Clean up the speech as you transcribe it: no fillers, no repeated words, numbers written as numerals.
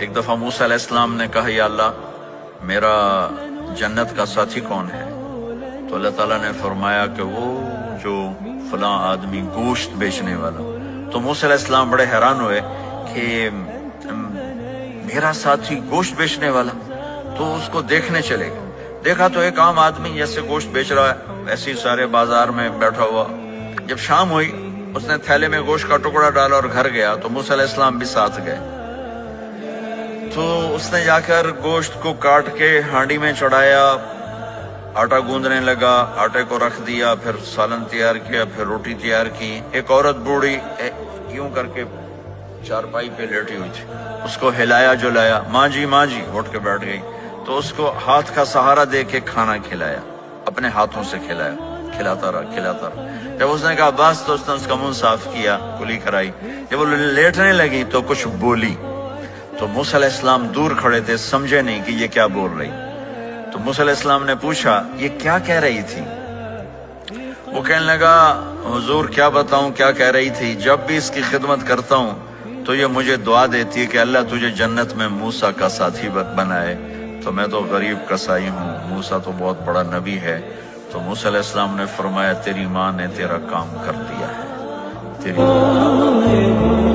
ایک دفعہ موسیٰ علیہ السلام نے کہا یا اللہ میرا جنت کا ساتھی کون ہے؟ تو اللہ تعالیٰ نے فرمایا کہ وہ جو فلاں آدمی گوشت بیچنے والا۔ تو موسیٰ علیہ السلام بڑے حیران ہوئے کہ میرا ساتھی گوشت بیچنے والا، تو اس کو دیکھنے چلے گئے۔ دیکھا تو ایک عام آدمی جیسے گوشت بیچ رہا ہے ایسے ہی سارے بازار میں بیٹھا ہوا۔ جب شام ہوئی اس نے تھیلے میں گوشت کا ٹکڑا ڈالا اور گھر گیا تو موسیٰ علیہ السلام بھی ساتھ گئے۔ تو اس نے جا کر گوشت کو کاٹ کے ہانڈی میں چڑھایا، آٹا گوندنے لگا، آٹے کو رکھ دیا، پھر سالن تیار کیا، پھر روٹی تیار کی۔ ایک عورت بوڑھی یوں کر کے چارپائی پہ لیٹی ہوئی تھی، اس کو ہلایا جلایا، ماں جی اٹھ کے بیٹھ گئی۔ تو اس کو ہاتھ کا سہارا دے کے کھانا کھلایا، اپنے ہاتھوں سے کھلایا، کھلاتا رہا۔ جب اس نے کہا بس تو اس نے اس کا منہ صاف کیا، کلی کرائی۔ جب وہ لیٹنے لگی تو کچھ بولی، تو موسیٰ علیہ السلام دور کھڑے تھے، سمجھے نہیں کہ یہ کیا بول رہی۔ تو موسیٰ علیہ السلام نے پوچھا یہ کیا کہہ رہی تھی؟ وہ کہنے لگا حضور کیا بتاؤں کیا کہہ رہی تھی، جب بھی اس کی خدمت کرتا ہوں تو یہ مجھے دعا دیتی ہے کہ اللہ تجھے جنت میں موسیٰ کا ساتھی بنائے۔ تو میں تو غریب کسائی ہوں، موسیٰ تو بہت بڑا نبی ہے۔ تو موسیٰ علیہ السلام نے فرمایا تیری ماں نے تیرا کام کر دیا ہے، تیری